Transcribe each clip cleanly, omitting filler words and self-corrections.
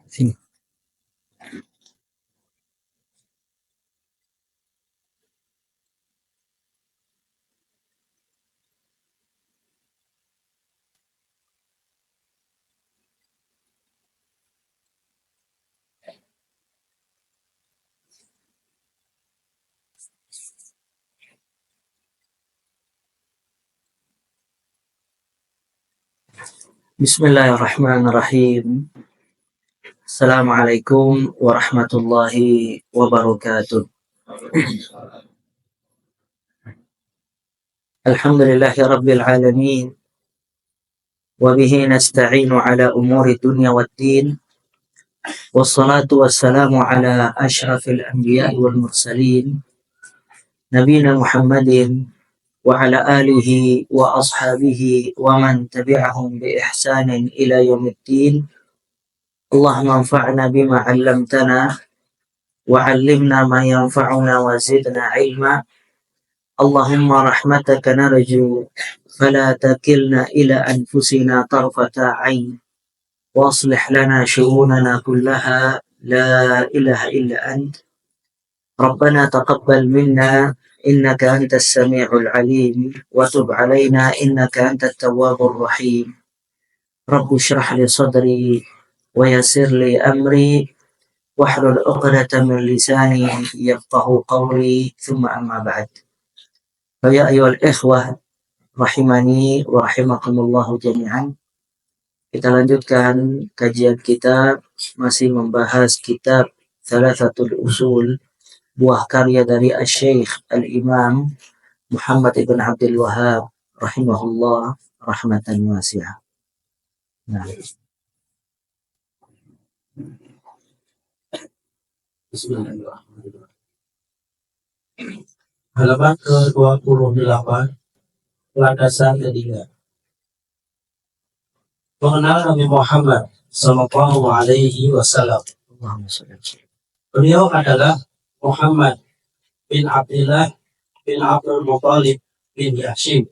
Sini. Bismillahirrahmanirrahim. Assalamualaikum warahmatullahi wabarakatuh. Alhamdulillahi rabbil alamin. Wabihi nasta'inu ala umuri dunya waddin. Wassalatu wassalamu ala ashrafil anbiya'i wal mursalin. Nabina Muhammadin wa ala alihi wa ashabihi wa man tabi'ahum bi ihsanin ila yaumiddin. Allahumma anfa'na bima 'allamtana wa 'allimna ma yanfa'una wa zidna 'ilma. Allahumma rahmataka narju fala takilna ila anfusina tarfata 'ain wa aslih lana syu'unana kullaha la ilaha illa ant. Rabbana taqabbal minna innaka antas sami'ul 'alim wa tub 'alaina innaka antat tawwabur rahim. Rabbi shrah li sadri wa yassir li amri wahlul 'uqdatam min lisani yafqahu qawli thumma amma ba'd. Ya ayyuhal ikhwah rahimani wa rahimakumullahu jami'an. Kita lanjutkan kajian kita, masih membahas kitab Thalathatul Usul, buah karya dari Asy-Syaikh Al-Imam Muhammad ibn Abdul Wahhab rahimahullah rahmatan wasi'ah. Nah. Bismillahirrahmanirrahim. Halaman ke-28, landasan ketiga. Mengenal Nabi Muhammad sallallahu alaihi wasallam. Beliau adalah Muhammad bin Abdullah bin Abdul Muttalib bin Hashim.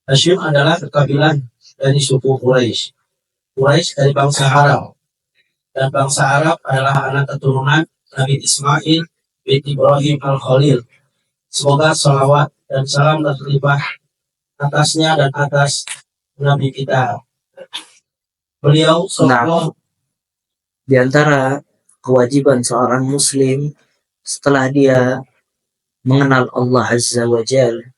Hashim adalah kabilah dari suku Quraisy. Quraisy dari bangsa Arab. Dan bangsa Arab adalah anak keturunan Nabi Ismail bin Ibrahim Al-Khalil. Semoga salawat dan salam terlimpah atasnya dan atas Nabi kita. Beliau di antara kewajiban seorang muslim setelah dia mengenal Allah Azza wa Jalla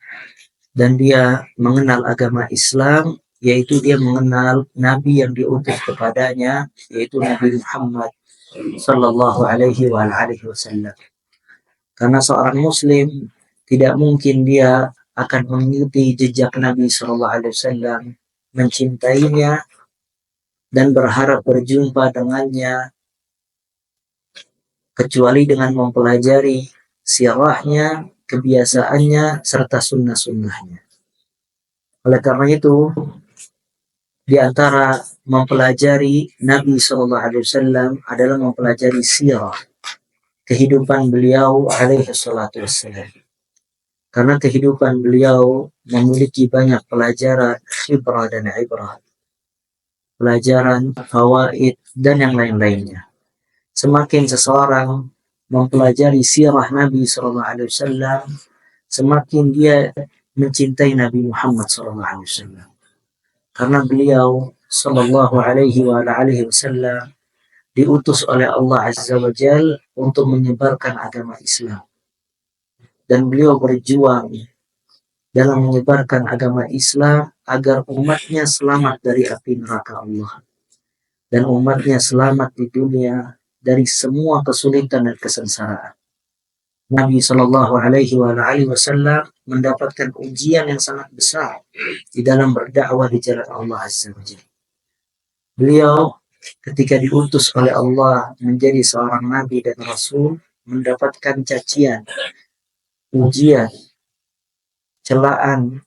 dan dia mengenal agama Islam, yaitu dia mengenal Nabi yang diutus kepadanya, yaitu Nabi Muhammad sallallahu alaihi wasallam. Karena seorang muslim tidak mungkin dia akan mengikuti jejak Nabi sallallahu alaihi wasallam, mencintainya dan berharap berjumpa dengannya, kecuali dengan mempelajari sirahnya, kebiasaannya, serta sunnah-sunnahnya. Oleh karena itu, di antara mempelajari Nabi SAW adalah mempelajari sirah, kehidupan beliau alaihi salatu wassalam. Karena kehidupan beliau memiliki banyak pelajaran, khibrah dan ibrah, pelajaran, fawaid, dan yang lain-lainnya. Semakin seseorang mempelajari sirah Nabi SAW, semakin dia mencintai Nabi Muhammad SAW. Karena beliau sallallahu alaihi wasallam diutus oleh Allah Azza wa Jalla untuk menyebarkan agama Islam. Dan beliau berjuang dalam menyebarkan agama Islam agar umatnya selamat dari api neraka Allah. Dan umatnya selamat di dunia dari semua kesulitan dan kesengsaraan. Nabi Shallallahu Alaihi Wasallam mendapatkan ujian yang sangat besar di dalam berdakwah di jalan Allah Azza wa Jalla. Beliau ketika diutus oleh Allah menjadi seorang nabi dan rasul mendapatkan cacian, ujian, celaan,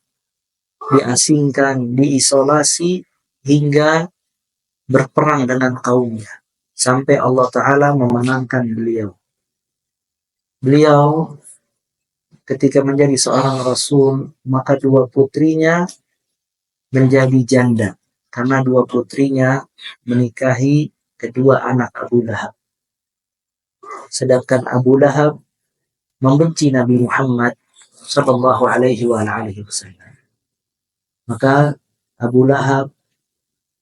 diasingkan, diisolasi hingga berperang dengan kaumnya sampai Allah Ta'ala memenangkan beliau. Beliau ketika menjadi seorang rasul, maka dua putrinya menjadi janda karena dua putrinya menikahi kedua anak Abu Lahab. Sedangkan Abu Lahab membenci Nabi Muhammad sallallahu alaihi wasallam. Maka Abu Lahab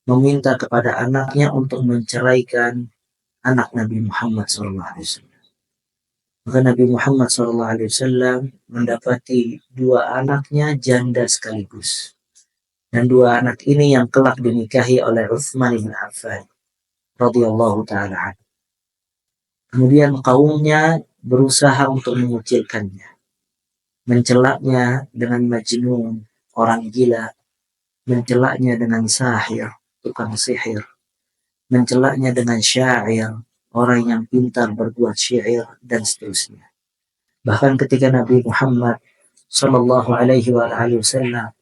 meminta kepada anaknya untuk menceraikan anak Nabi Muhammad sallallahu alaihi wasallam. Maka Nabi Muhammad sallallahu alaihi wasallam mendapati dua anaknya janda sekaligus. Dan dua anak ini yang kelak dinikahi oleh Utsman bin Affan radhiyallahu taala. Kemudian kaumnya berusaha untuk mengucilkannya, mencelaknya dengan majnun, orang gila, mencelaknya dengan sahir, tukang sihir, mencelaknya dengan syair, orang yang pintar berbuat syair, dan seterusnya. Bahkan ketika Nabi Muhammad sallallahu alaihi wasallam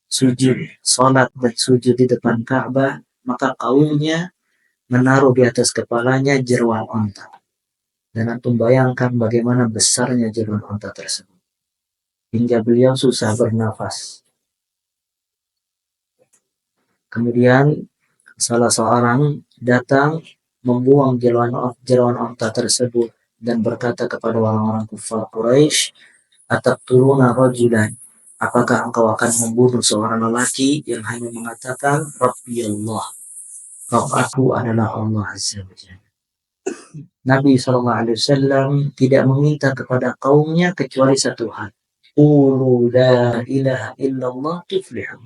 sujud, salat dan sujud di depan Ka'bah, maka kaumnya menaruh di atas kepalanya jeruan onta. Dan antum bayangkan bagaimana besarnya jeruan onta tersebut. Hingga beliau susah bernafas. Kemudian salah seorang datang membuang jeruan onta tersebut dan berkata kepada orang-orang kufar Quraisy, "Ataqtuluna rajulan, apakah engkau akan membunuh seorang lelaki yang hanya mengatakan Rabbi Allah, Rabb aku adalah Allah Azza wa Jalla." Nabi SAW tidak meminta kepada kaumnya kecuali satu hal. Qulu la ilaha illallah tuflihu.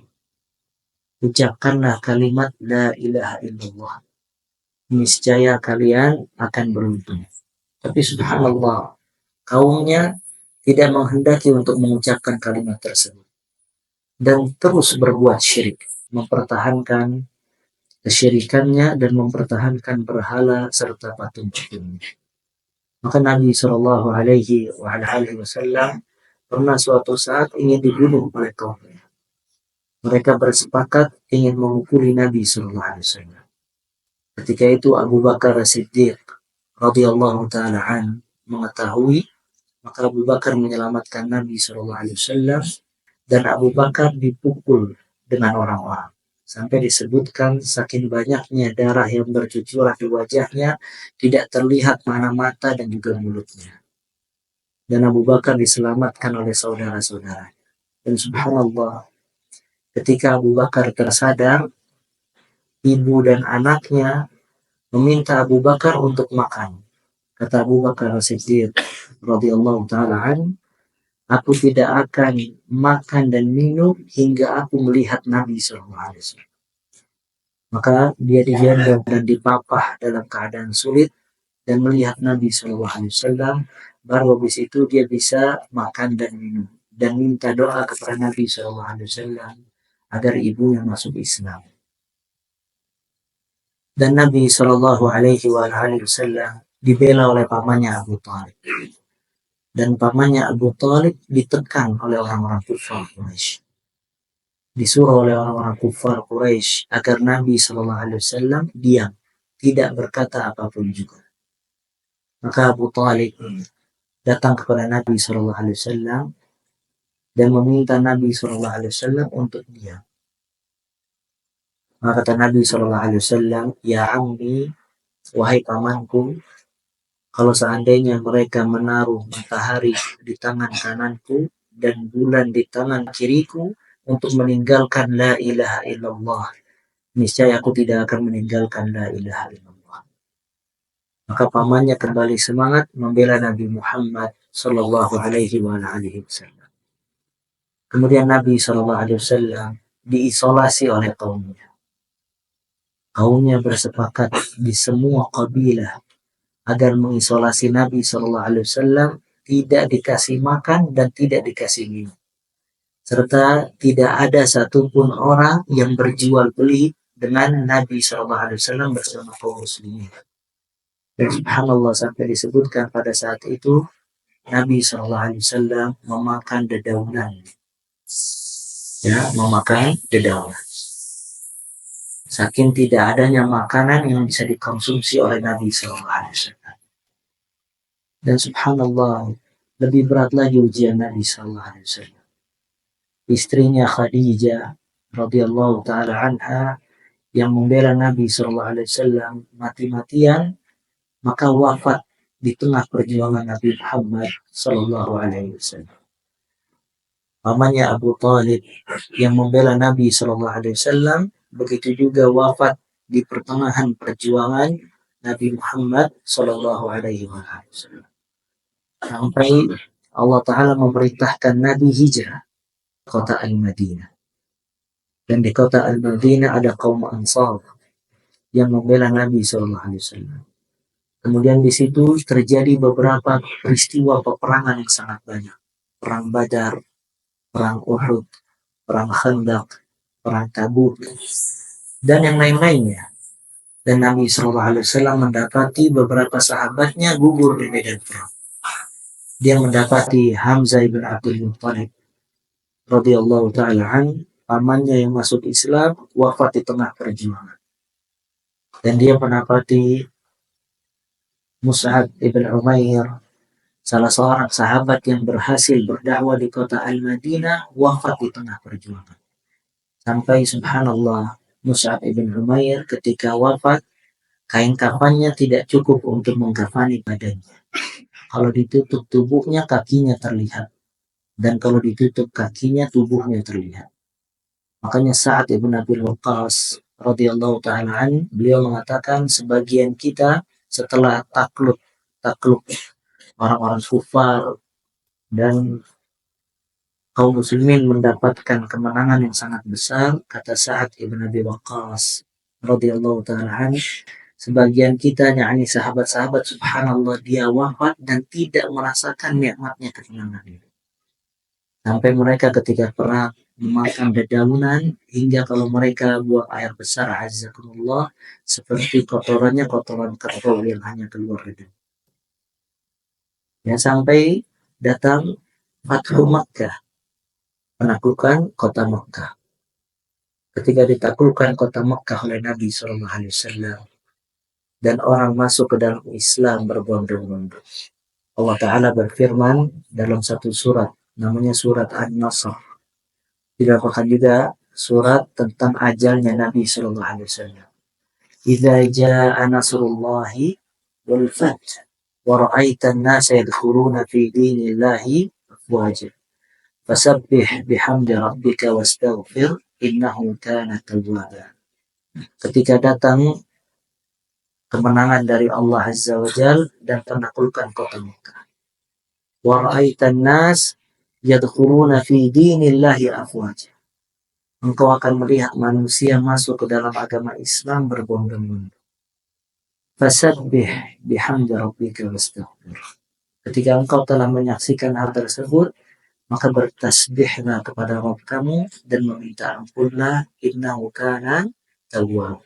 Ucapkanlah kalimat la ilaha illallah. Niscaya kalian akan beruntung. Tapi subhanallah, kaumnya tidak menghendaki untuk mengucapkan kalimat tersebut. Dan terus berbuat syirik. Mempertahankan kesyirikannya dan mempertahankan berhala serta patung-patungnya. Maka Nabi Shallallahu Alaihi Wasallam pernah suatu saat ingin dibunuh oleh kaumnya. Mereka bersepakat ingin memukuli Nabi Shallallahu Alaihi Wasallam. Ketika itu Abu Bakar As-Siddiq radhiyallahu taala an mengetahui, maka Abu Bakar menyelamatkan Nabi Shallallahu Alaihi Wasallam dan Abu Bakar dipukul dengan orang-orang. Sampai disebutkan saking banyaknya darah yang bercucuran di wajahnya, tidak terlihat mana mata dan juga mulutnya. Dan Abu Bakar diselamatkan oleh saudara-saudaranya. Dan subhanallah, ketika Abu Bakar tersadar, ibu dan anaknya meminta Abu Bakar untuk makan. Kata Abu Bakar As-Siddiq radhiyallahu taala an, aku tidak akan makan dan minum hingga aku melihat Nabi SAW. Maka dia digendong dan dipapah dalam keadaan sulit dan melihat Nabi SAW. Baru habis itu dia bisa makan dan minum dan minta doa kepada Nabi SAW agar ibunya masuk Islam. Dan Nabi SAW dibela oleh pamannya Abu Thalib. Dan pamannya Abu Thalib ditekan oleh orang-orang kufar Quraisy. Disuruh oleh orang-orang kufar Quraisy agar Nabi SAW diam, tidak berkata apapun juga. Maka Abu Thalib datang kepada Nabi SAW dan meminta Nabi SAW untuk diam. Maka kata Nabi SAW, ya ammi, wahai pamanku, kalau seandainya mereka menaruh matahari di tangan kananku dan bulan di tangan kiriku untuk meninggalkan la ilaha illallah, niscaya aku tidak akan meninggalkan la ilaha illallah. Maka pamannya kembali semangat membela Nabi Muhammad sallallahu alaihi wasallam. Kemudian Nabi sallallahu alaihi wasallam diisolasi oleh kaumnya. Kaumnya bersepakat di semua kabilah agar mengisolasi Nabi sallallahu alaihi wasallam, tidak dikasih makan dan tidak dikasih minum. Serta tidak ada satupun orang yang berjual beli dengan Nabi SAW bersama kaum muslimin. Dan subhanallah, sampai disebutkan pada saat itu Nabi SAW memakan dedaunan. Ya, memakan dedaunan. Saking tidak adanya makanan yang bisa dikonsumsi oleh Nabi SAW. Dan subhanallah, lebih berat lagi ujian Nabi SAW. Istrinya Khadijah radhiyallahu taala anha yang membela Nabi sallallahu alaihi wasallam mati-matian, maka wafat di tengah perjuangan Nabi Muhammad sallallahu alaihi wasallam. Pamannya Abu Talib yang membela Nabi sallallahu alaihi wasallam begitu juga wafat di pertengahan perjuangan Nabi Muhammad sallallahu alaihi wasallam. Sampai Allah Ta'ala memerintahkan Nabi hijrah ke kota Al-Madinah. Dan di kota Al-Madinah ada kaum Ansar yang membela Nabi SAW. Kemudian di situ terjadi beberapa peristiwa peperangan yang sangat banyak. Perang Badar, perang Uhud, perang Khandaq, perang Tabuk, dan yang lain-lainnya. Dan Nabi SAW mendapati beberapa sahabatnya gugur di medan perang. Dia mendapati Hamzah ibn Abdul Muttalib radhiyallahu taala an, pamannya yang masuk Islam wafat di tengah perjuangan. Dan dia mendapati Mus'ab ibn Umair, salah seorang sahabat yang berhasil berdakwah di kota Al-Madinah, wafat di tengah perjuangan. Sampai subhanallah, Mus'ab ibn Umair ketika wafat, kain kafannya tidak cukup untuk mengkafani badannya. Kalau ditutup tubuhnya, kakinya terlihat. Dan kalau ditutup kakinya, tubuhnya terlihat. Makanya Sa'ad ibn Abi Waqqas radhiyallahu ta'ala an, beliau mengatakan sebagian kita setelah takluk orang-orang kufar dan kaum muslimin mendapatkan kemenangan yang sangat besar, kata Sa'ad ibn Abi Waqqas radhiyallahu ta'ala an, sebagian kita, yakni sahabat-sahabat, subhanallah, dia wafat dan tidak merasakan nikmatnya ketenangan itu. Sampai mereka ketika perang memakan dedaunan, hingga kalau mereka buang air besar, azzakumullah, seperti kotorannya kotoran kerbau yang hanya keluar dedaunan. Ya, sampai datang Fathu Makkah, penaklukan kota Makkah. Ketika ditaklukkan kota Makkah oleh Nabi SAW dan orang masuk ke dalam Islam berbondong-bondong, Allah Ta'ala berfirman dalam satu surat, namanya surat An-Nasr. Didapatkan juga surat tentang ajalnya Nabi SAW. Idza jaa nasrullahi wal fath wa ra'aita an-nasa yadkhuluna fi dinillahi afwaja fasabbih bihamdi rabbika wastaghfir innahu kana tawwaba. Ketika datang kemenangan dari Allah Azza wa Jal dan penaklukan kota Mekah, wa ra'aita an-nas yadkhuluna fi dinillahi afwaja, engkau akan melihat manusia masuk ke dalam agama Islam berbondong-bondong. Fasabbih bihamdi rabbika wastaghfir. Ketika engkau telah menyaksikan hal tersebut, maka bertasbihlah kepada Rabb kamu dan meminta ampunlah, innahu kana tawwab.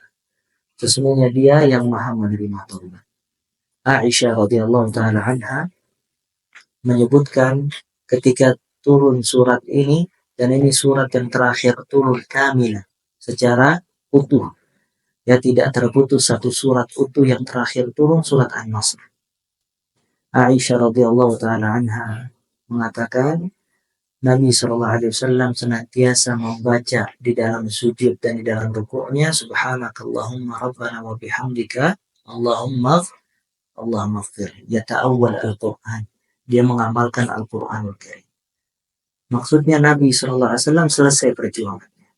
Sesungguhnya dia yang maha menerima taubat. Aisyah radhiyallahu taala anha menyebutkan ketika turun surat ini, dan ini surat yang terakhir turun kamil secara utuh, ya, tidak terputus satu surat utuh yang terakhir turun, surat An-Nasr. Aisyah radhiyallahu taala anha mengatakan Nabi SAW senantiasa membaca di dalam sujud dan di dalam rukuknya, subhanakallahumma rabbana wa bihamdika Allahumma ighfir. Yata'awwal al-Quran. Dia mengamalkan Al-Quranul Karim. Maksudnya Nabi SAW selesai perjuangannya.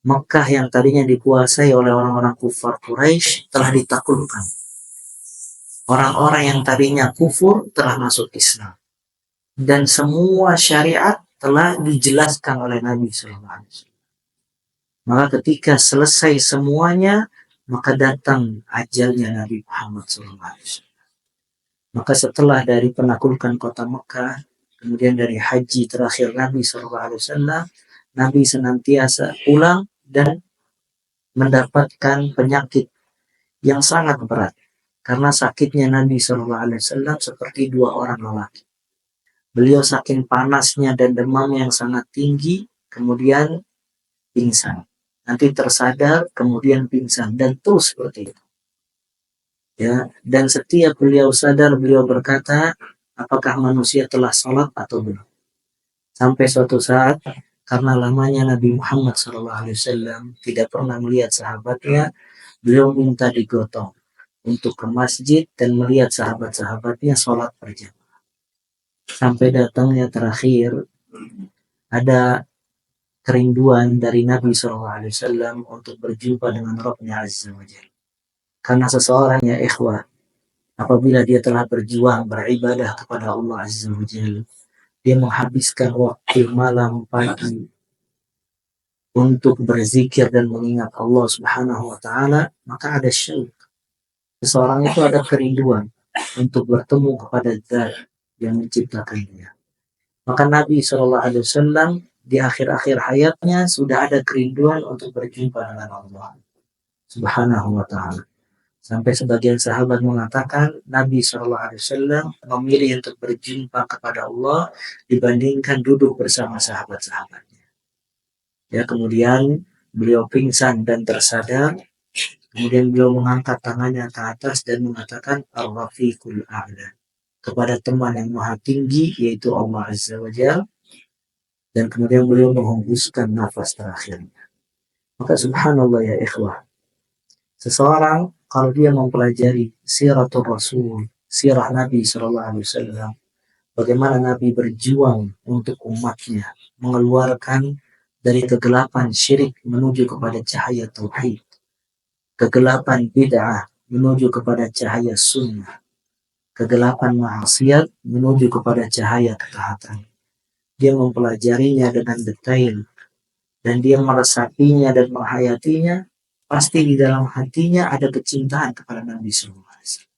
Mekah yang tadinya dikuasai oleh orang-orang kufar Quraisy telah ditaklukkan. Orang-orang yang tadinya kufur telah masuk Islam. Dan semua syariat telah dijelaskan oleh Nabi SAW. Maka ketika selesai semuanya, maka datang ajalnya Nabi Muhammad SAW. Maka setelah dari penaklukan kota Mekah, kemudian dari haji terakhir Nabi SAW, Nabi senantiasa pulang dan mendapatkan penyakit yang sangat berat. Karena sakitnya Nabi SAW seperti dua orang lelaki. Beliau saking panasnya dan demam yang sangat tinggi, kemudian pingsan. Nanti tersadar, kemudian pingsan, dan terus seperti itu. Ya, dan setiap beliau sadar, beliau berkata, apakah manusia telah sholat atau belum? Sampai suatu saat karena lamanya Nabi Muhammad SAW tidak pernah melihat sahabatnya, beliau minta digotong untuk ke masjid dan melihat sahabat-sahabatnya sholat berjamaah. Sampai datangnya terakhir ada kerinduan dari Nabi SAW untuk berjumpa dengan Rabbnya Azza wa Jalla. Karena seseorang ya ikhwah, apabila dia telah berjuang beribadah kepada Allah Azza wa Jalla, dia menghabiskan waktu malam pagi untuk berzikir dan mengingat Allah Subhanahu wa taala, maka ada syauq. Seseorang itu ada kerinduan untuk bertemu kepada Zat yang menciptakan dia. Maka Nabi SAW di akhir-akhir hayatnya sudah ada kerinduan untuk berjumpa dengan Allah Subhanahu wa taala. Sampai sebagian sahabat mengatakan Nabi SAW memilih untuk berjumpa kepada Allah dibandingkan duduk bersama sahabat-sahabatnya. Ya, kemudian beliau pingsan dan tersadar. Kemudian beliau mengangkat tangannya ke atas dan mengatakan Ar-Rafiqul A'la, kepada teman yang maha tinggi yaitu Allah Azza wa Jalla. Dan kemudian beliau menghembuskan nafas terakhirnya. Maka subhanallah ya ikhwah, seseorang kalau dia mempelajari siratul Rasul, sirah Nabi SAW, bagaimana Nabi berjuang untuk umatnya, mengeluarkan dari kegelapan syirik menuju kepada cahaya tauhid, kegelapan bid'ah menuju kepada cahaya sunnah, kegelapan maksiat menuju kepada cahaya ketaatan. Dia mempelajarinya dengan detail dan dia meresapinya dan menghayatinya. Pasti di dalam hatinya ada kecintaan kepada Nabi SAW.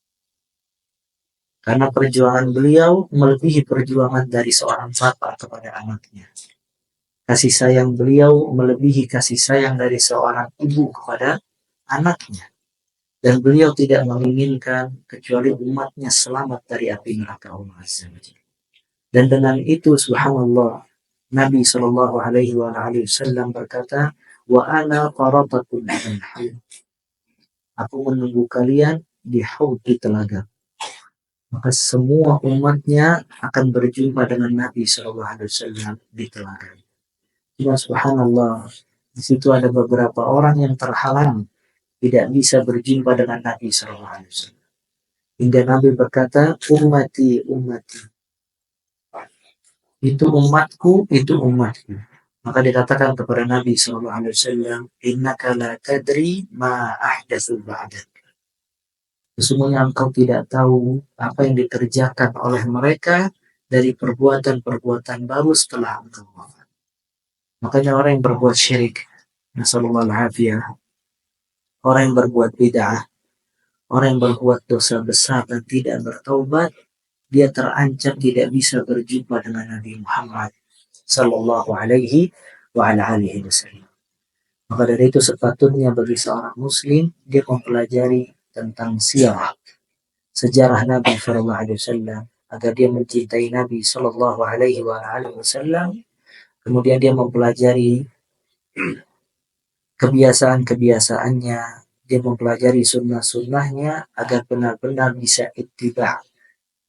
Karena perjuangan beliau melebihi perjuangan dari seorang bapak kepada anaknya. Kasih sayang beliau melebihi kasih sayang dari seorang ibu kepada anaknya. Dan beliau tidak menginginkan kecuali umatnya selamat dari api neraka Allah Azza wa Jalla. Dan dengan itu subhanallah, Nabi SAW berkata, wa ana qaratatul haud. Aku menunggu kalian di haud, di telaga. Maka semua umatnya akan berjumpa dengan Nabi SAW di telaga. Cuma subhanallah, di situ ada beberapa orang yang terhalang tidak bisa berjumpa dengan Nabi SAW. Hingga Nabi berkata, ummati, ummati. Itu umatku, itu umatku. Maka dikatakan kepada Nabi SAW, innaka la tadri ma ahdatsu ba'dak. Sesungguhnya engkau tidak tahu apa yang dikerjakan oleh mereka dari perbuatan-perbuatan baru setelah engkau wafat. Makanya orang yang berbuat syirik, nasallallahu al-afiyah, orang yang berbuat bid'ah, orang yang berbuat dosa besar dan tidak bertaubat, dia terancam tidak bisa berjumpa dengan Nabi Muhammad sallallahu alaihi wa ala alihi wasallam. Maka dari itu sepatutnya bagi seorang muslim dia mempelajari tentang sirah, sejarah Nabi sallallahu alaihi wasallam, agar dia mencintai Nabi sallallahu alaihi wa ala alihi wasallam. Kemudian dia mempelajari kebiasaan-kebiasaannya, dia mempelajari sunnah-sunnahnya agar benar-benar bisa ittiba',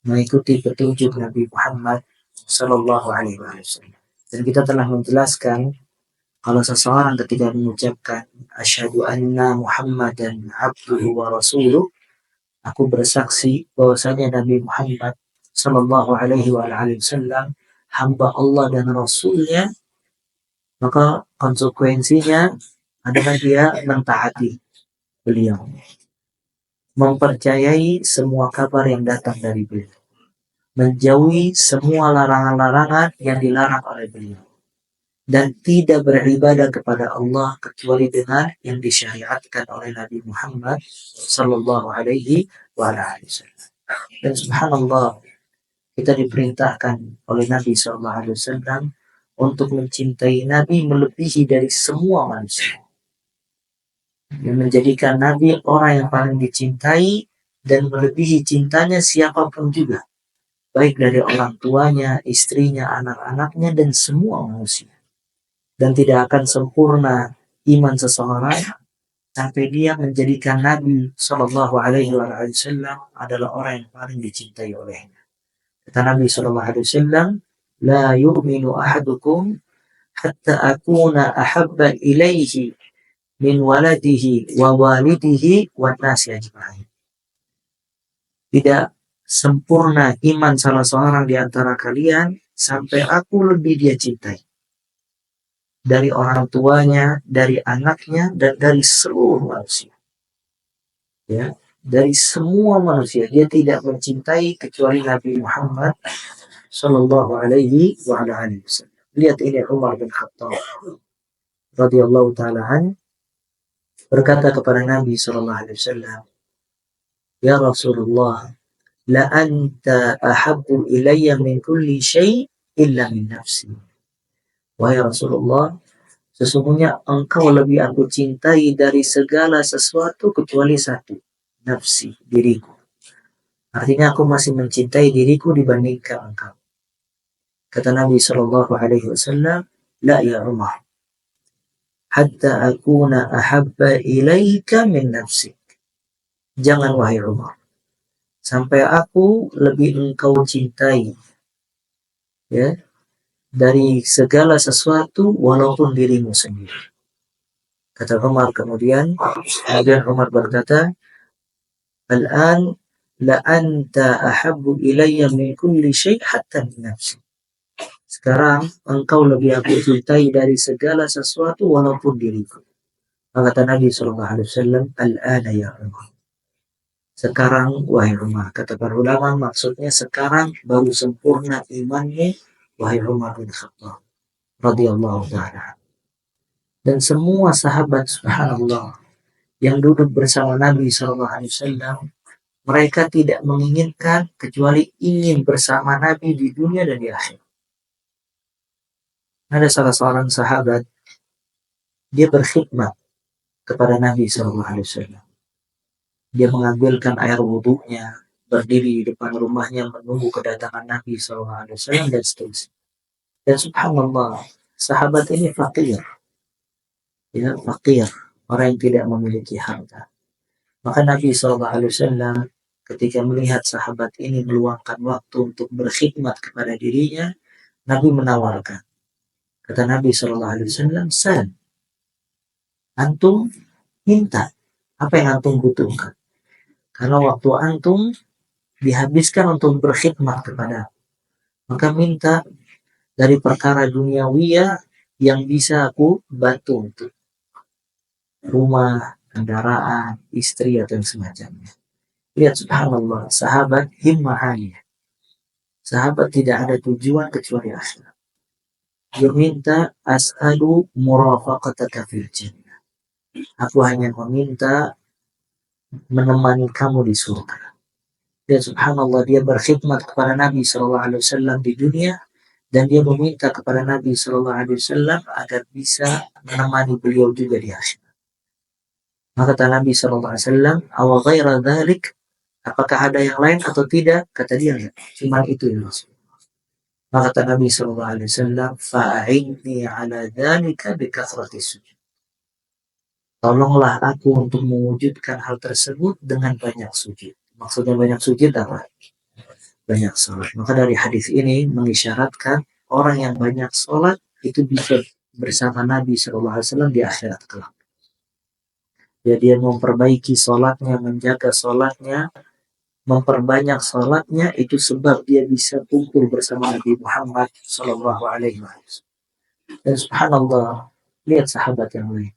mengikuti petunjuk Nabi Muhammad Sallallahu Alaihi Wasallam. Dan kita telah menjelaskan kalau seseorang ketika mengucapkan asyhadu anna Muhammadan abduhu wa rasuluh, aku bersaksi bahwasanya Nabi Muhammad Sallallahu Alaihi Wasallam hamba Allah dan Rasulnya, maka konsekuensinya adalah dia mentaati beliau, mempercayai semua kabar yang datang dari beliau, menjauhi semua larangan-larangan yang dilarang oleh beliau, dan tidak beribadah kepada Allah kecuali dengan yang disyariatkan oleh Nabi Muhammad Sallallahu Alaihi Wasallam. Dan subhanallah, kita diperintahkan oleh Nabi Sallallahu Alaihi Wasallam untuk mencintai Nabi melebihi dari semua manusia, yang menjadikan Nabi orang yang paling dicintai dan melebihi cintanya siapapun juga, baik dari orang tuanya, istrinya, anak-anaknya, dan semua manusia. Dan tidak akan sempurna iman seseorang sampai dia menjadikan Nabi Sallallahu Alaihi Wasallam adalah orang yang paling dicintai olehnya. Kata Nabi Sallallahu Alaihi Wasallam, la yu'minu ahadukum hatta akuna ahabba ilaihi min waladihi wa walidihi wa nasi ajma'in. Tidak sempurna iman salah seorang di antara kalian sampai aku lebih dia cintai dari orang tuanya, dari anaknya, dan dari seluruh manusia. Ya, dari semua manusia dia tidak mencintai kecuali Nabi Muhammad Sallallahu Alaihi Wasallam. Lihat ini Umar bin Khattab radhiyallahu taala an berkata kepada Nabi Sallallahu Alaihi Wasallam, Ya Rasulullah, la anta ahabbu ilayya min kulli syai' illa min nafsi. Wahai Rasulullah, sesungguhnya engkau lebih aku cintai dari segala sesuatu kecuali satu, nafsi, diriku. Artinya aku masih mencintai diriku dibandingkan engkau. Kata Nabi Shallallahu Alaihi Wasallam, la ya Umar, hatta akuna ahabba ilaika min nafsik. Jangan wahai Umar, sampai aku lebih engkau cintai, ya, dari segala sesuatu walaupun dirimu sendiri. Kata Umar kemudian Umar berkata, Al-an la anta ahabbu ilayya min kulli syai' hatta min nafsi. Sekarang engkau lebih aku cintai dari segala sesuatu walaupun diriku. Kata Nabi SAW, Al-ana ya Umar. Sekarang wahai Umar. Kata para ulama maksudnya sekarang baru sempurna imanmu wahai Umar bin Khattab radhiyallahu ta'ala. Dan semua sahabat subhanallah yang duduk bersama Nabi SAW, mereka tidak menginginkan kecuali ingin bersama Nabi di dunia dan di akhirat. Ada salah seorang sahabat, dia berkhidmat kepada Nabi SAW. Dia mengambilkan air wudhunya, berdiri di depan rumahnya menunggu kedatangan Nabi SAW dan seterusnya. Dan subhanallah, sahabat ini fakir. Ya, fakir, orang yang tidak memiliki harta. Maka Nabi SAW ketika melihat sahabat ini meluangkan waktu untuk berkhidmat kepada dirinya, Nabi menawarkan. Kata Nabi SAW, San, antum minta apa yang antum butuhkan. Karena waktu antum dihabiskan untuk berkhidmat kepada, maka minta dari perkara duniawiyah yang bisa aku bantu untuk rumah, kendaraan, istri atau yang semacamnya. Lihat subhanallah, sahabat himmah aliyah. Sahabat tidak ada tujuan kecuali akhirat. Dia minta as'alu murafaqataka fil jannah. Aku hanya meminta menemani kamu di surga. Dan subhanallah dia berkhidmat kepada Nabi SAW di dunia dan dia meminta kepada Nabi SAW agar bisa menemani beliau juga di akhirat. Maka kata Nabi SAW, awa ghaira dhalik, apakah ada yang lain atau tidak? Kata dia, cuma itu ya Rasulullah. Maka kata Nabi SAW, fa'inni ala dhalika bikathrati sujud. Tolonglah aku untuk mewujudkan hal tersebut dengan banyak sujud. Maksudnya banyak sujud apa? Banyak sholat. Maka dari hadis ini mengisyaratkan orang yang banyak sholat itu bisa bersama Nabi SAW di akhirat kelak. Ya, dia memperbaiki sholatnya, menjaga sholatnya, memperbanyak sholatnya, itu sebab dia bisa kumpul bersama Nabi Muhammad SAW. Dan subhanallah, lihat sahabat yang lain.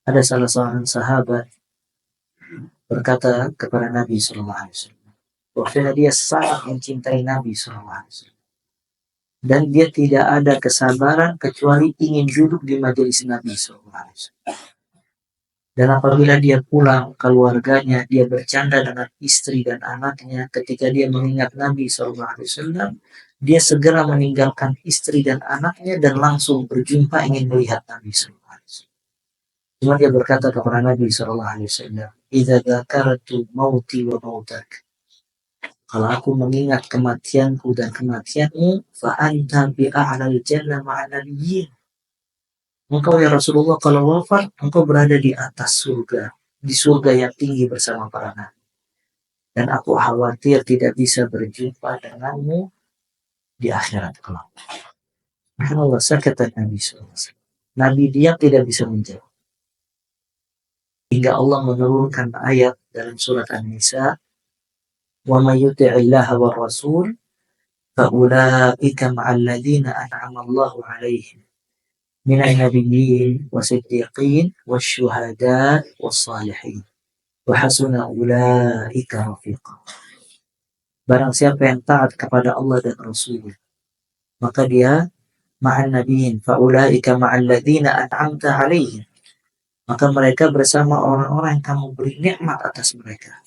Ada salah seorang sahabat berkata kepada Nabi SAW, bahwa dia sangat mencintai Nabi SAW. Dan dia tidak ada kesabaran kecuali ingin duduk di majelis Nabi SAW. Dan apabila dia pulang keluarganya, dia bercanda dengan istri dan anaknya. Ketika dia mengingat Nabi SAW, dia segera meninggalkan istri dan anaknya dan langsung berjumpa ingin melihat Nabi SAW. Cuma dia berkata kepada Nabi SAW, "Idza dzakartu mauti wa mautak." Kalau aku mengingat kematianku dan kematianmu, fa anta bi a'lal jannah ma'an nabiyyin. Engkau ya Rasulullah kalau wafat, engkau berada di atas surga, di surga yang tinggi bersama para nabi. Dan aku khawatir tidak bisa berjumpa denganmu di akhirat kelak. Subhanallah, sakata Nabi SAW. Nabi diam, tidak bisa menjawab. Hingga Allah menurunkan ayat dalam surat An-Nisa, "Wa may yuti'illaha war rasul fa ulaika ma'al ladzina an'ama Allahu 'alaihim minan nabiyyin wasiddiqin wasyuhada wassalihin wa hasuna ulaika rafiqa." Barang siapa yang taat kepada Allah dan Rasul, maka dia ma'an nabiyyin fa ulaika ma'al ladzina an'amta 'alaihim. Maka mereka bersama orang-orang yang kamu beri nikmat atas mereka.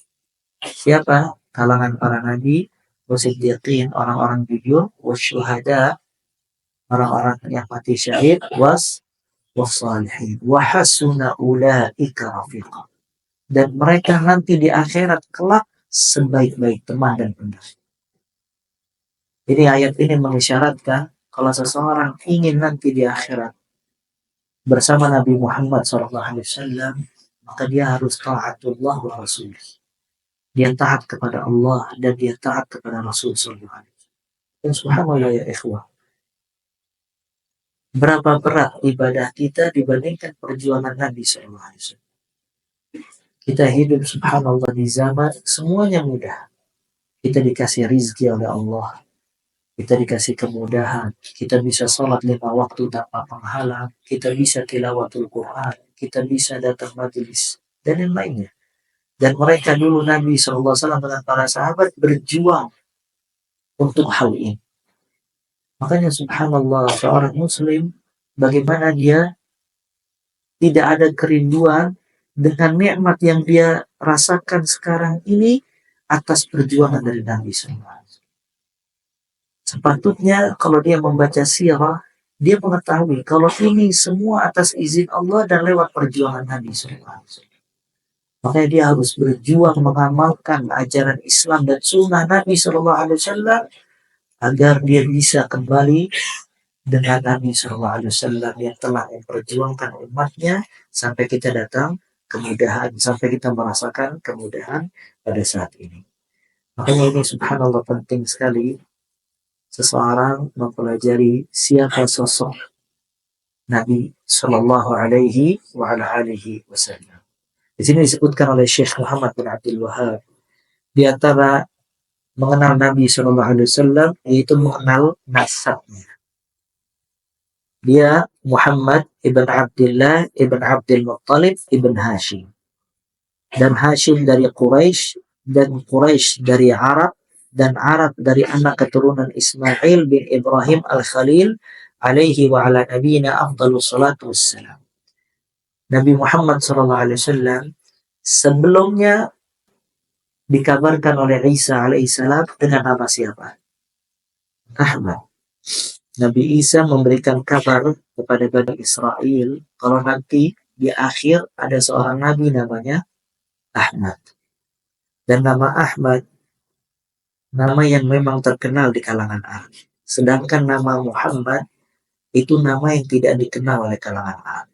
Siapa? Kalangan para nabi, wasiddiqin, orang-orang jujur, wasyuhada, orang-orang yang mati syahid, wassalihin, wa hasuna ulaika rafiqa. Dan mereka nanti di akhirat kelak sebaik-baik teman dan pendamping. Jadi ayat ini mengisyaratkan kalau seseorang ingin nanti di akhirat bersama Nabi Muhammad SAW, maka dia harus taatullah wa rasulih. Dia taat kepada Allah dan dia taat kepada Rasul SAW. Dan subhanallah ya ikhwah, berapa berat ibadah kita dibandingkan perjuangan Nabi SAW. Kita hidup subhanallah di zaman semuanya mudah. Kita dikasih rizki oleh Allah. Kita dikasih kemudahan. Kita bisa sholat 5 waktu tanpa penghalang. Kita bisa tilawatul Quran. Kita bisa datang majelis. Dan yang lainnya. Dan mereka dulu Nabi SAW dengan para sahabat berjuang untuk hal ini. Makanya subhanallah, seorang muslim bagaimana dia tidak ada kerinduan dengan nikmat yang dia rasakan sekarang ini atas perjuangan dari Nabi SAW. Sepatutnya kalau dia membaca sirah, dia mengetahui kalau ini semua atas izin Allah dan lewat perjuangan Nabi SAW. Makanya dia harus berjuang mengamalkan ajaran Islam dan sunnah Nabi SAW agar dia bisa kembali dengan Nabi SAW yang telah memperjuangkan umatnya sampai kita datang kemudahan, sampai kita merasakan kemudahan pada saat ini. Makanya ini subhanallah penting sekali seseorang mempelajari siapa sosok Nabi Shallallahu Alaihi Wasallam. Di sini disebutkan oleh Syekh Muhammad bin Abdul Wahab di antara mengenal Nabi Shallallahu Alaihi Wasallam yaitu mengenal nasabnya. Dia Muhammad ibn Abdullah ibn Abdul Muttalib ibn Hashim. Dan Hashim dari Quraisy dan Quraisy dari Arab dan Arab dari anak keturunan Ismail bin Ibrahim al-Khalil alaihi wa ala nabiyina afdalus salatu wassalam. Nabi Muhammad SAW sebelumnya dikabarkan oleh Isa alaihissalam dengan nama siapa? Ahmad. Nabi Isa memberikan kabar kepada Bani Israel kalau nanti di akhir ada seorang nabi namanya Ahmad. Dan nama Ahmad nama yang memang terkenal di kalangan Arab. Sedangkan nama Muhammad itu nama yang tidak dikenal oleh kalangan Arab.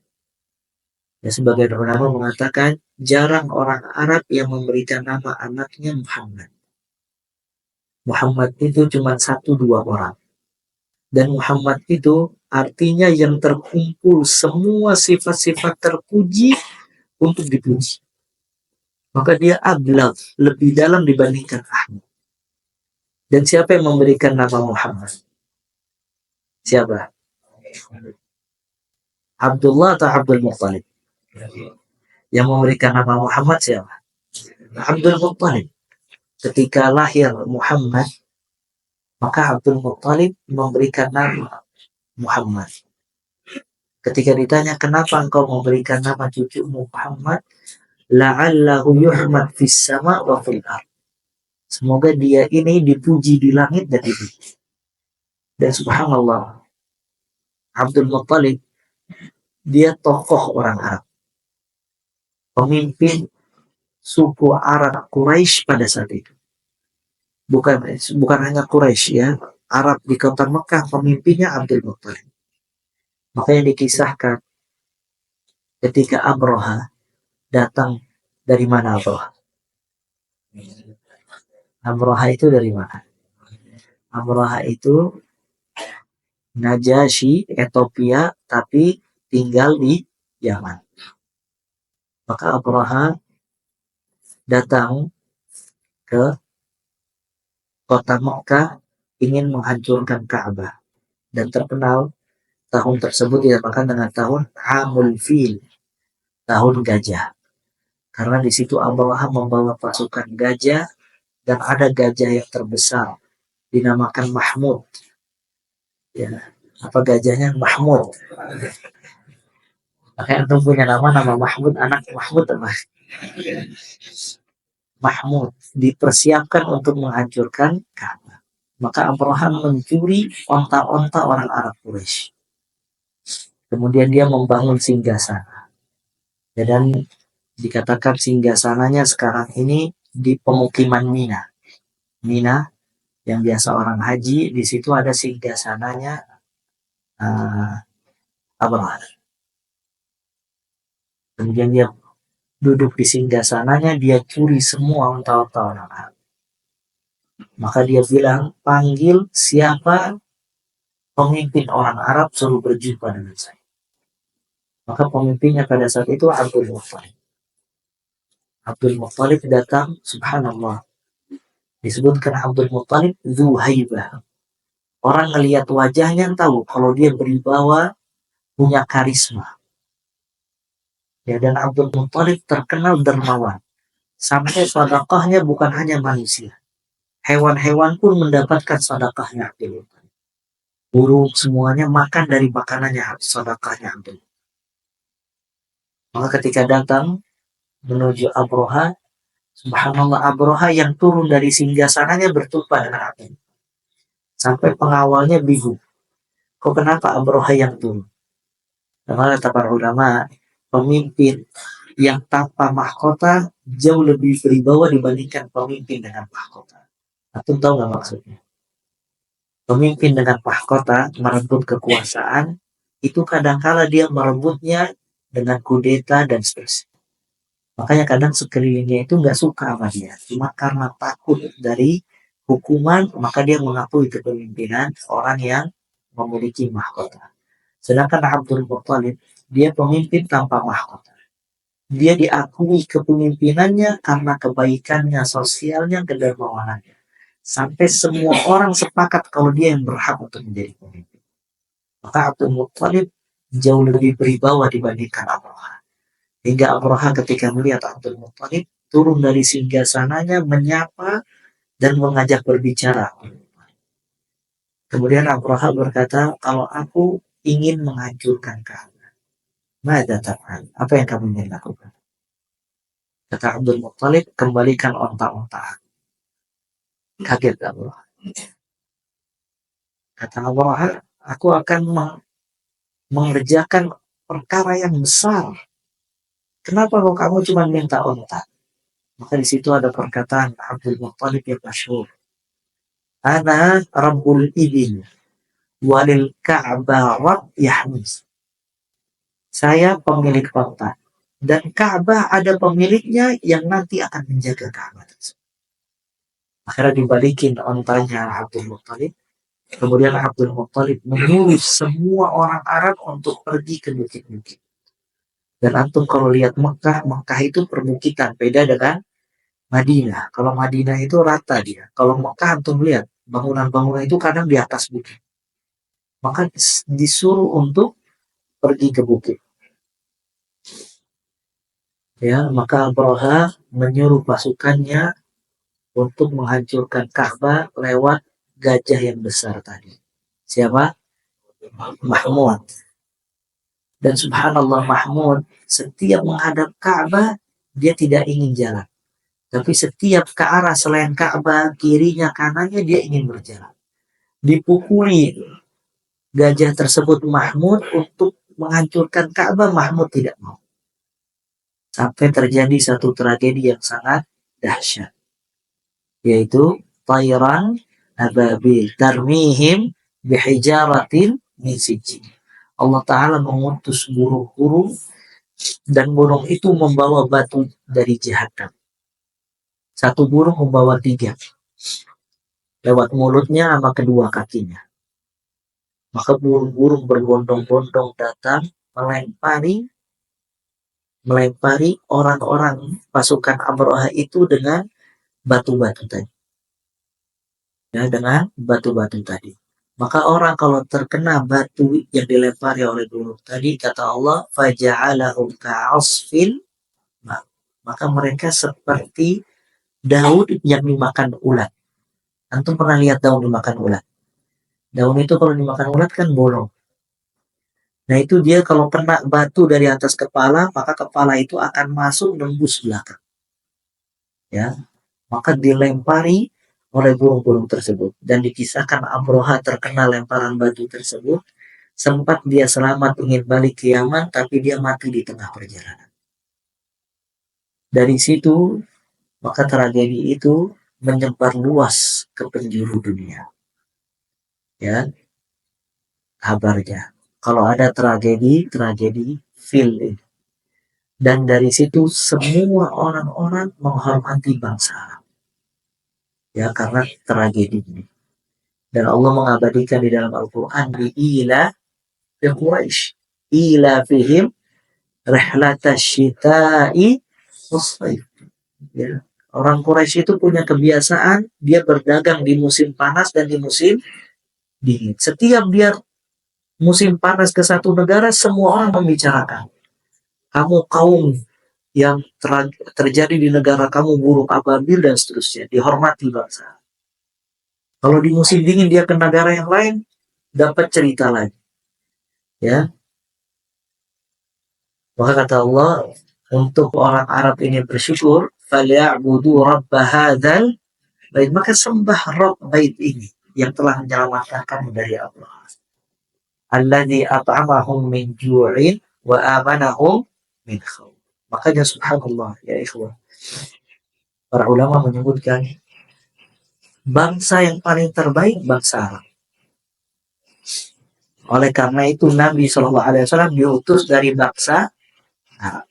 Ya, sebagian ulama mengatakan jarang orang Arab yang memberikan nama anaknya Muhammad. Muhammad itu cuma 1-2 orang. Dan Muhammad itu artinya yang terkumpul semua sifat-sifat terpuji untuk dipuji. Maka dia ablagh, lebih dalam dibandingkan Ahmad. Dan siapa yang memberikan nama Muhammad? Siapa? Abdullah atau Abdul Muttalib? Yang memberikan nama Muhammad siapa? Abdul Muttalib. Ketika lahir Muhammad, maka Abdul Muttalib memberikan nama Muhammad. Ketika ditanya kenapa engkau memberikan nama cucumu Muhammad, la'allahu yuhmad fis sama wa fil ard. Semoga dia ini dipuji di langit dan di bumi. Dan subhanallah, Abdul Muttalib dia tokoh orang Arab. Pemimpin suku Arab Quraisy pada saat itu. Bukan hanya Quraisy ya, Arab di kota Mekah pemimpinnya Abdul Muttalib. Makanya dikisahkan ketika Abraha datang dari mana Abraha? Abraha itu dari mana? Abraha itu Najasyi Ethiopia tapi tinggal di Yaman. Maka Abraha datang ke kota Mekkah ingin menghancurkan Ka'bah, dan terkenal tahun tersebut dinamakan dengan tahun Amul Fil, tahun gajah, karena di situ Abraha membawa pasukan gajah dan ada gajah yang terbesar dinamakan Mahmud. Ya, apa gajahnya? Mahmud. Makanya antum punya nama Mahmud, anak Mahmud apa? Mahmud dipersiapkan untuk menghancurkan Ka'bah. Maka Abraham mencuri onta-onta orang Arab Quraisy. Kemudian dia membangun singgasana. Dan dikatakan singgasananya sekarang ini di pemukiman Mina. Mina yang biasa orang haji, di situ ada singgasananya Abraham. Kemudian dia duduk di singgasananya, dia curi semua onta-onta orang Arab. Maka dia bilang, panggil siapa pemimpin orang Arab suruh berjumpa dengan saya. Maka pemimpinnya pada saat itu Abdul Muttalib. Abdul Muttalib datang, subhanallah. Disebutkan Abdul Muttalib Dzu Haibah. Orang ngelihat wajahnya tahu kalau dia berwibawa, punya karisma. Ya, dan Abdul Muttalib terkenal dermawan. Sampai sedekahnya bukan hanya manusia. Hewan-hewan pun mendapatkan sedekahnya Abdul Muttalib. Burung semuanya makan dari makanannya, sedekahnya Abdul. Maka ketika datang menuju Abraha, subhanallah, Abraha yang turun dari singgasananya bertumpah dengan api. Sampai pengawalnya bingung. Kok kenapa Abraha yang turun? Karena kata para ulama, pemimpin yang tanpa mahkota jauh lebih berwibawa dibandingkan pemimpin dengan mahkota. Antum tahu nggak maksudnya? Pemimpin dengan mahkota merebut kekuasaan, itu kadangkala dia merebutnya dengan kudeta dan seterusnya. Makanya kadang sekelilingnya itu nggak suka sama dia, cuma karena takut dari hukuman, maka dia mengakui kepemimpinan orang yang memiliki mahkota. Sedangkan Abdul Muttalib, dia pemimpin tanpa mahkota. Dia diakui kepemimpinannya karena kebaikannya, sosialnya, kedermawanannya. Sampai semua orang sepakat kalau dia yang berhak untuk menjadi pemimpin. Maka Abdul Muttalib jauh lebih berwibawa dibandingkan Abraha. Hingga Abraha ketika melihat Abdul Muttalib turun dari singgasananya, menyapa dan mengajak berbicara. Kemudian Abraha berkata, kalau aku ingin menghancurkan Ka'bah, mada taf'al? Apa yang kamu ingin lakukan? Kata Abdul Muttalib, kembalikan onta-onta. Kaget Abraha. Kata Abraha, aku akan mengerjakan perkara yang besar. Kenapa kok kamu cuma minta onta? Maka di situ ada perkataan Abdul Muttalib yang masyhur. Ana Rabbul Ibil walil Ka'bah Rabb yahmis. Saya pemilik onta dan Ka'bah ada pemiliknya yang nanti akan menjaga Ka'bah tersebut. Akhirnya dibalikin ontanya Abdul Muttalib. Kemudian Abdul Muttalib menyuruh semua orang Arab untuk pergi ke bukit-bukit. Dan antum kalau lihat Mekah, Mekah itu perbukitan, beda dengan Madinah. Kalau Madinah itu rata dia. Kalau Mekah antum lihat, bangunan-bangunan itu kadang di atas bukit. Maka disuruh untuk pergi ke bukit. Ya, maka Abraha menyuruh pasukannya untuk menghancurkan Ka'bah lewat gajah yang besar tadi. Siapa? Mahmud. Dan subhanallah, Mahmud setiap menghadap Ka'bah dia tidak ingin jalan. Tapi setiap ke arah selain Ka'bah, kirinya, kanannya dia ingin berjalan. Dipukuli gajah tersebut Mahmud untuk menghancurkan Ka'bah, Mahmud tidak mau. Sampai terjadi satu tragedi yang sangat dahsyat. Yaitu Tayran Ababil Tarmihim Bihijaratin min sijil. Allah Ta'ala mengutus burung-burung dan burung itu membawa batu dari jahannam. Satu burung membawa 3 lewat mulutnya sama kedua kakinya. Maka burung-burung berbondong-bondong datang melempari orang-orang pasukan Abraha itu dengan batu-batu tadi. Ya, dengan batu-batu tadi. Maka orang kalau terkena batu yang dilempari oleh burung tadi, kata Allah, faja'alahum ka'asfin, maka mereka seperti daun yang dimakan ulat. Antum pernah lihat daun dimakan ulat? Daun itu kalau dimakan ulat kan bolong. Nah itu dia kalau kena batu dari atas kepala, maka kepala itu akan masuk nembus belakang. Ya, maka dilempari oleh burung-burung tersebut. Dan dikisahkan Abraha terkena lemparan batu tersebut, sempat dia selamat ingin balik ke Yaman, tapi dia mati di tengah perjalanan. Dari situ, maka tragedi itu menyebar luas ke penjuru dunia. Ya, kabarnya. Kalau ada tragedi feel it. Dan dari situ semua orang-orang menghormati bangsa Arab. Ya, karena tragedi ini. Dan Allah mengabadikan di dalam Al-Quran di ila fi Quraisy. Ila fihim rihlatash syita'i was-sayf. Ya. Orang Quraisy itu punya kebiasaan dia berdagang di musim panas dan di musim dingin. Setiap dia musim panas ke satu negara, semua orang membicarakan. Kamu kaum yang terjadi di negara kamu burung ababil dan seterusnya. Dihormati bangsa. Kalau di musim dingin dia ke negara yang lain, dapat cerita lagi. Ya. Maka kata Allah, untuk orang Arab ini bersyukur, فَلْيَعْبُدُوا رَبَّ هَذَا الْبَيْتِ, maka sembah Rabb bait ini yang telah menyelamatkan kamu dari Allah. Alladzi at'amahum min ju'in wa amanahum min khawf. Makanya subhanallah ya ikhwah. Para ulama menyebutkan bangsa yang paling terbaik bangsa Arab. Oleh karena itu Nabi SAW diutus dari bangsa Arab.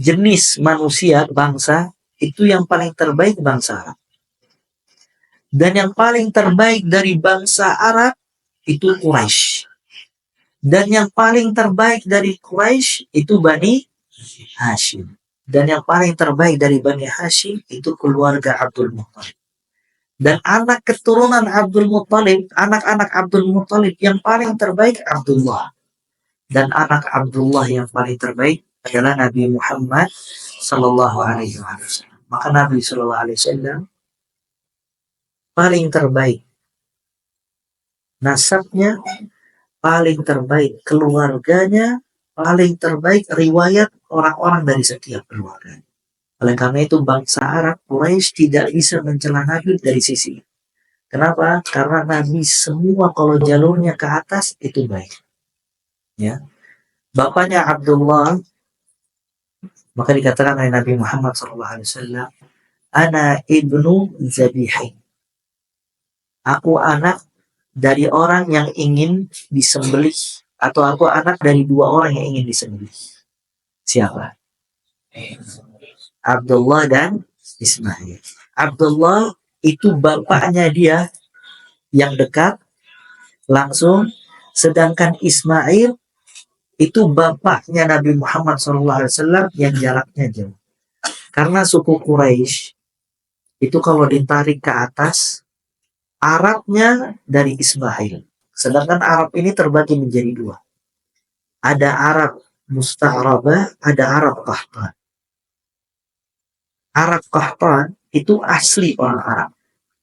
Jenis manusia bangsa itu yang paling terbaik bangsa Arab. Dan yang paling terbaik dari bangsa Arab itu Quraisy. Dan yang paling terbaik dari Quraisy itu Bani Hashim. Dan yang paling terbaik dari Bani Hashim itu keluarga Abdul Muttalib. Dan anak keturunan Abdul Muttalib, anak-anak Abdul Muttalib yang paling terbaik Abdullah. Dan anak Abdullah yang paling terbaik adalah Nabi Muhammad Sallallahu Alaihi Wasallam. Maka Nabi Sallallahu Alaihi Wasallam paling terbaik nasabnya, paling terbaik keluarganya, paling terbaik riwayat orang-orang dari setiap keluarga. Oleh karena itu bangsa Arab Quraisy tidak bisa mencela Nabi dari sisi. Kenapa? Karena Nabi semua kalau jalurnya ke atas itu baik. Ya. Bapaknya Abdullah, maka dikatakan oleh Nabi Muhammad SAW, Ana ibnu Zabihin. Aku anak dari orang yang ingin disembelih, atau aku anak dari dua orang yang ingin disembelih. Siapa? Abdullah dan Ismail. Abdullah itu bapaknya dia yang dekat langsung, sedangkan Ismail itu bapaknya Nabi Muhammad SAW yang jaraknya jauh. Karena suku Quraisy itu kalau ditarik ke atas, Arabnya dari Ismail. Sedangkan Arab ini terbagi menjadi dua. Ada Arab Musta'rabah, ada Arab Qahtan. Arab Qahtan itu asli orang Arab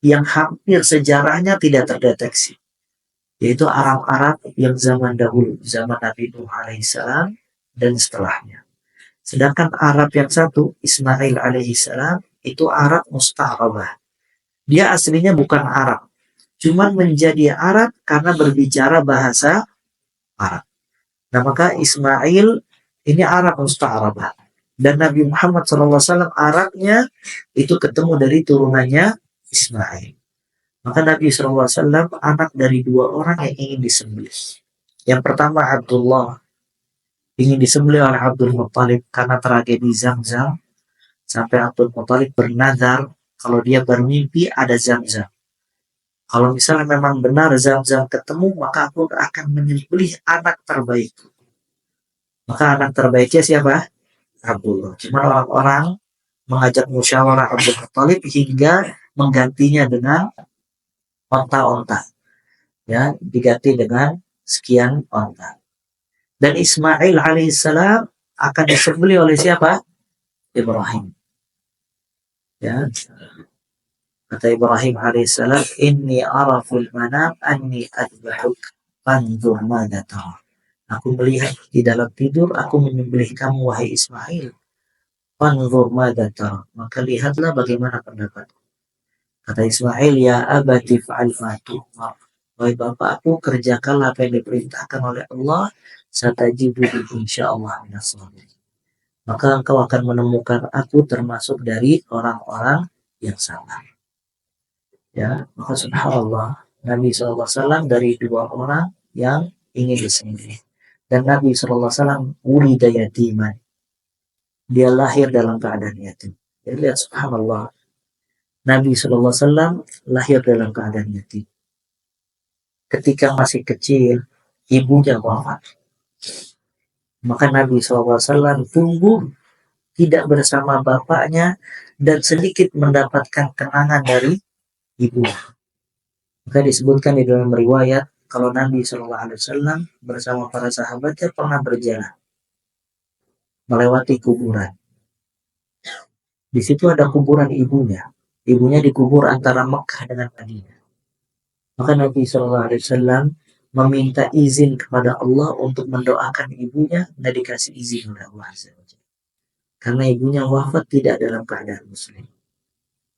yang hampir sejarahnya tidak terdeteksi. Yaitu Arab-Arab yang zaman dahulu, zaman Nabi Nuh alaihissalam dan setelahnya. Sedangkan Arab yang satu, Ismail alaihissalam, itu Arab Musta'rabah. Dia aslinya bukan Arab, cuman menjadi Arab karena berbicara bahasa Arab. Nah maka Ismail ini Arab Musta'rabah. Dan Nabi Muhammad SAW Arabnya itu ketemu dari turunannya Ismail. Maka Nabi SAW anak dari dua orang yang ingin disembelih. Yang pertama Abdullah, ingin disembelih oleh Abdul Muttalib karena tragedi Zamzam. Sampai Abdul Muttalib bernazar kalau dia bermimpi ada Zamzam. Kalau misalnya memang benar Zam-Zam ketemu, maka aku akan menyembelih anak terbaik. Maka anak terbaiknya siapa? Abdullah. Cuma orang-orang mengajak musyawarah Abdul Muttalib hingga menggantinya dengan onta-onta. Ya, diganti dengan sekian onta. Dan Ismail alaihissalam akan disembelih oleh siapa? Ibrahim. Ya, kata Ibrahim alaihissalam, inni araful manam anni adbahuk fanzur madza tara. Aku melihat di dalam tidur, aku menyembelih kamu wahai Ismail. Fanzur madza tara. Maka lihatlah bagaimana pendapat. Kata Ismail, ya abati fa'al ma tu'mar. Wahai bapakku, kerjakanlah apa yang diperintahkan oleh Allah. Satajibu insyaallah minas sabirin. Maka engkau akan menemukan aku termasuk dari orang-orang yang sabar. Ya, maka subhanallah, Nabi SAW dari dua orang yang ingin disembelih. Dan Nabi SAW wulida yatiman. Dia lahir dalam keadaan yatim. Jadi lihat subhanallah, Nabi SAW lahir dalam keadaan yatim. Ketika masih kecil, ibunya wafat. Maka Nabi SAW tumbuh tidak bersama bapaknya dan sedikit mendapatkan kenangan dari ibu. Maka disebutkan di dalam riwayat kalau Nabi SAW bersama para sahabatnya pernah berjalan melewati kuburan. Di situ ada kuburan ibunya. Ibunya dikubur antara Mekah dengan Madinah. Maka Nabi SAW meminta izin kepada Allah untuk mendoakan ibunya, dan dikasih izin oleh Allah SWT. Karena ibunya wafat tidak dalam keadaan muslim.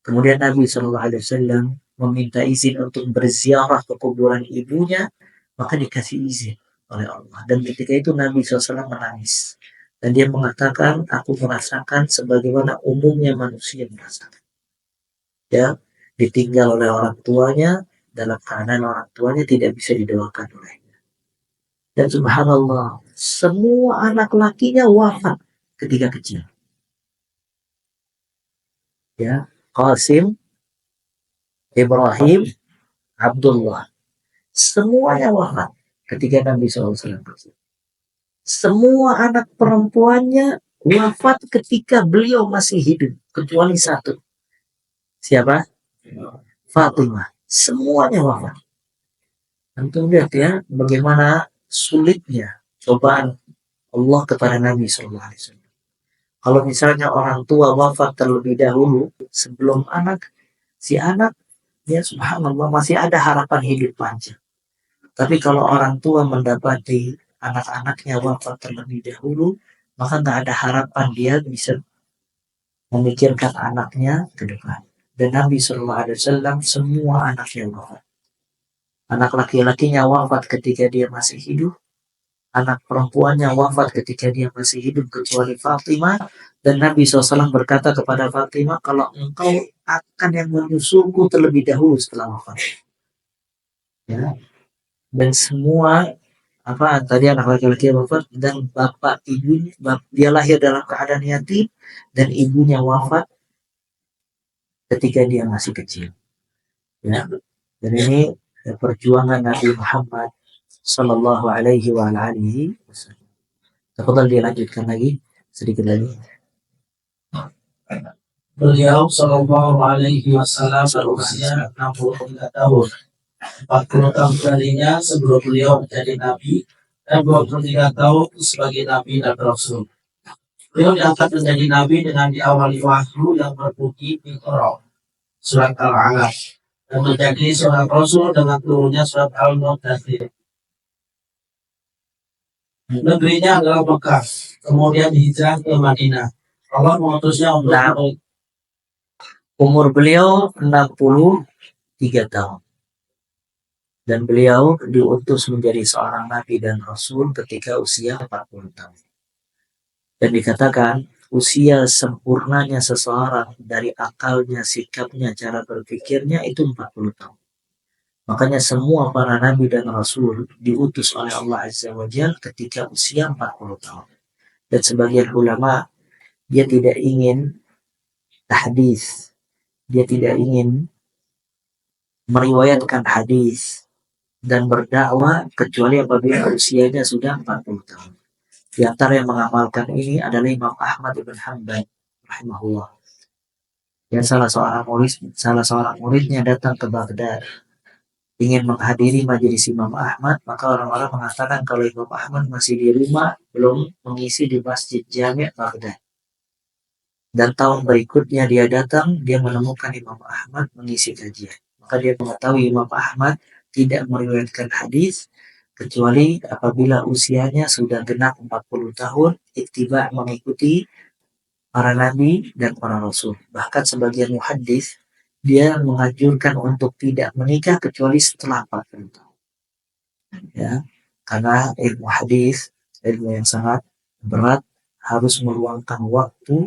Kemudian Nabi SAW meminta izin untuk berziarah ke kuburan ibunya, maka dikasih izin oleh Allah. Dan ketika itu Nabi SAW menangis. Dan dia mengatakan, aku merasakan sebagaimana umumnya manusia merasakan. Ya, ditinggal oleh orang tuanya, dalam keadaan orang tuanya tidak bisa didoakan olehnya. Dan subhanallah, semua anak lakinya wafat ketika kecil. Ya, Qasim, Ibrahim, Abdullah. Semuanya wafat ketika Nabi SAW kecil. Semua anak perempuannya wafat ketika beliau masih hidup, kecuali satu. Siapa? Fatimah. Semuanya wafat. Antum lihat ya, bagaimana sulitnya cobaan Allah kepada Nabi SAW. Kalau misalnya orang tua wafat terlebih dahulu sebelum anak, si anak, ya subhanallah masih ada harapan hidup panjang. Tapi kalau orang tua mendapati anak-anaknya wafat terlebih dahulu, maka nggak ada harapan dia bisa memikirkan anaknya ke depan. Dan Nabi SAW semua anaknya wafat. Anak laki-lakinya wafat ketika dia masih hidup. Anak perempuannya wafat ketika dia masih hidup kecuali Fatimah. Dan Nabi SAW berkata kepada Fatimah, kalau engkau akan yang menyusulku terlebih dahulu setelah wafat. Ya. Dan semua tadi anak laki-laki wafat dan bapak ibunya, dia lahir dalam keadaan yatim dan ibunya wafat ketika dia masih kecil. Ya. Dan ini perjuangan Nabi Muhammad Sallallahu Alaihi Wasallam. Tafadhal dilanjutkan lagi sedikit lagi. Beliau Shallallahu Alaihi Wasallam berusia 63 tahun. 40 tahun kalinya sebelum beliau menjadi nabi dan 23 tahun sebagai nabi dan rasul. Beliau diangkat menjadi nabi dengan diawali wahyu yang berbunyi Iqra, surat Al-Alaq, dan menjadi seorang rasul dengan turunnya surat Al-Mudaththir. Negerinya adalah Mekah, kemudian hijrah ke Madinah. Allah mengutusnya untuk umur beliau 63 tahun. Dan beliau diutus menjadi seorang nabi dan rasul ketika usia 40 tahun. Dan dikatakan usia sempurnanya seseorang dari akalnya, sikapnya, cara berpikirnya itu 40 tahun. Makanya semua para nabi dan rasul diutus oleh Allah Azza wa Jalla ketika usia 40 tahun. Dan sebagian ulama, dia tidak ingin tahdits, dia tidak ingin meriwayatkan hadis dan berdakwah kecuali apabila usianya sudah 40 tahun. Di antara yang mengamalkan ini adalah Imam Ahmad bin Hanbal rahimahullah. Dan salah seorang muridnya datang ke Baghdad ingin menghadiri majelis Imam Ahmad, maka orang-orang mengatakan kalau Imam Ahmad masih di rumah belum mengisi di Masjid Jami' Baghdad. Dan tahun berikutnya dia datang, dia menemukan Imam Ahmad mengisi kajian. Maka dia mengetahui Imam Ahmad tidak meriwayatkan hadis kecuali apabila usianya sudah genap 40 tahun, ittiba mengikuti para nabi dan para rasul. Bahkan sebagian muhaddis dia menganjurkan untuk tidak menikah kecuali setelah 40 tahun. Ya, karena ilmu hadis ilmu yang sangat berat, harus meluangkan waktu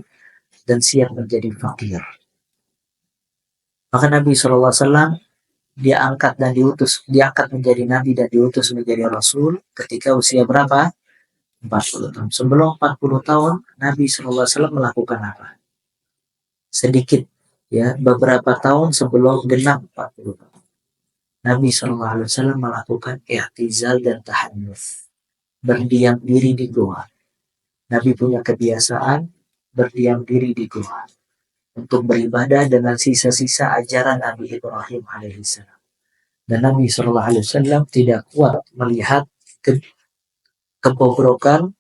dan siap menjadi fakir. Maka Nabi SAW diangkat menjadi nabi dan diutus menjadi rasul ketika usia berapa? 40 tahun. Sebelum 40 tahun Nabi SAW melakukan apa? Sedikit, ya, beberapa tahun sebelum genap 40 tahun. Nabi SAW melakukan i'tizal dan tahannuf, berdiam diri di goa. Nabi punya kebiasaan berdiam diri di goa untuk beribadah dengan sisa-sisa ajaran Nabi Ibrahim alaihissalam. Dan Nabi SAW tidak kuat melihat kebobrokan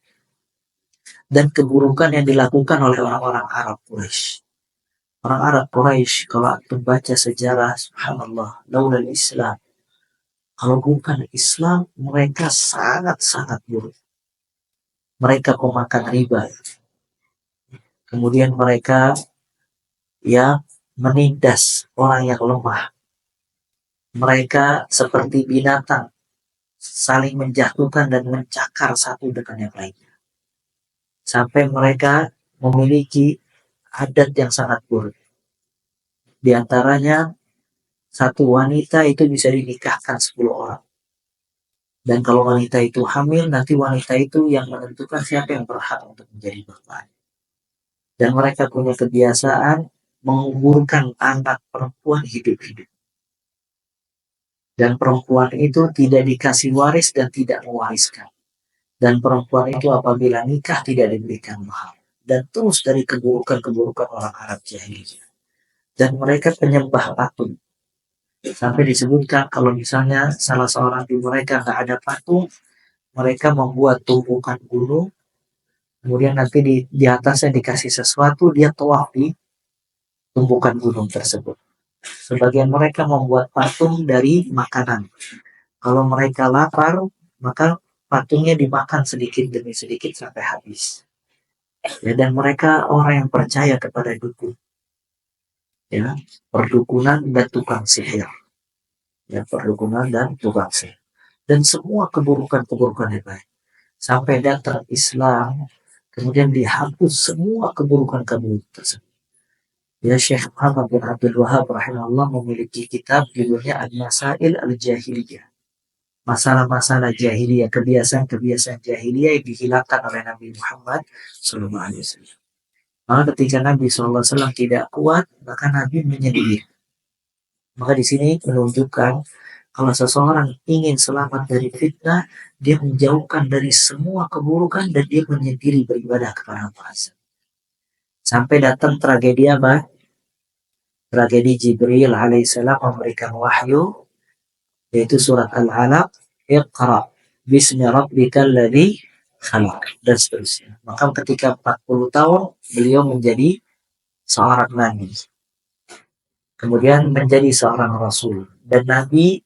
dan keburukan yang dilakukan oleh orang-orang Arab Quraisy. Orang Arab Quraisy, kalau antum baca sejarah, subhanallah, laulal Islam, kalau bukan Islam, mereka sangat-sangat buruk. Mereka pemakan riba. Kemudian mereka yang menindas orang yang lemah. Mereka seperti binatang, saling menjatuhkan dan mencakar satu dengan yang lainnya. Sampai mereka memiliki adat yang sangat buruk. Di antaranya, satu wanita itu bisa dinikahkan 10 orang. Dan kalau wanita itu hamil, nanti wanita itu yang menentukan siapa yang berhak untuk menjadi bapak. Dan mereka punya kebiasaan menguburkan anak perempuan hidup-hidup. Dan perempuan itu tidak dikasih waris dan tidak mewariskan. Dan perempuan itu apabila nikah tidak diberikan mahar. Dan terus dari keburukan-keburukan orang Arab jahiliyah. Dan mereka penyembah patung. Sampai disebutkan kalau misalnya salah seorang di mereka nggak ada patung, mereka membuat tumpukan gunung, kemudian nanti di atasnya dikasih sesuatu, dia tawaf di tumpukan gunung tersebut. Sebagian mereka membuat patung dari makanan. Kalau mereka lapar, maka patungnya dimakan sedikit demi sedikit sampai habis. Ya, dan mereka orang yang percaya kepada dukun. Ya, perdukunan dan tukang sihir. Ya, perdukunan dan tukang sihir. Dan semua keburukan-keburukan yang baik. Sampai datang Islam, kemudian dihapus semua keburukan-keburukan tersebut. Ya, Syekh Muhammad bin Abdul Wahab rahimahullah memiliki kitab judulnya Al-Masail Al-Jahiliyah. Masalah-masalah jahiliyah, kebiasaan-kebiasaan jahiliyah yang dihilangkan oleh Nabi Muhammad SAW. Maka ketika Nabi SAW tidak kuat, maka Nabi menyendiri. Maka di sini menunjukkan kalau seseorang ingin selamat dari fitnah, dia menjauhkan dari semua keburukan dan dia menyendiri beribadah kepada Allah. Sampai datang tragedi apa? Tragedi Jibril alaihissalam memberikan wahyu, yaitu surat Al-Alaq, Iqra bismi rabbikal ladzi khalaq, dan seterusnya. Maka ketika 40 tahun beliau menjadi seorang nabi, kemudian menjadi seorang rasul. Dan nabi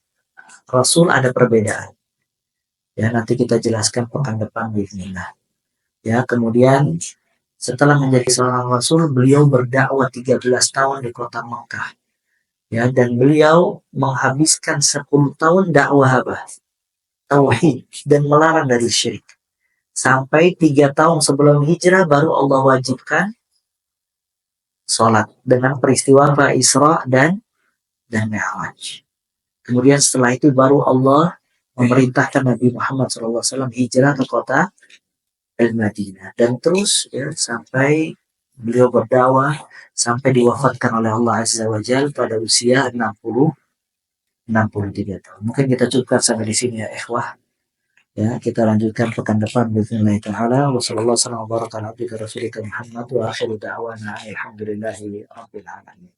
rasul ada perbedaan. Ya, nanti kita jelaskan pekan depan bismillah. Ya, kemudian setelah menjadi seorang rasul, beliau berdakwah 13 tahun di kota Makkah. Ya, dan beliau menghabiskan 10 tahun dakwah apa? Tauhid dan melarang dari syirik. Sampai 3 tahun sebelum hijrah baru Allah wajibkan sholat dengan peristiwa Isra dan Mi'raj. Kemudian setelah itu baru Allah memerintahkan Nabi Muhammad SAW hijrah ke kota Al-Madinah. Dan terus ya, sampai beliau berdakwah sampai diwafatkan oleh Allah Azza wa Jalla pada usia 60 63 tahun. Mungkin kita cukupkan sampai di sini ya ikhwah. Ya, kita lanjutkan pekan depan bismillah taala. Wassallallahu wasallam wa baraka ala abdika rasulika Muhammad wa akhiru da'wana alhamdulillahi rabbil alamin.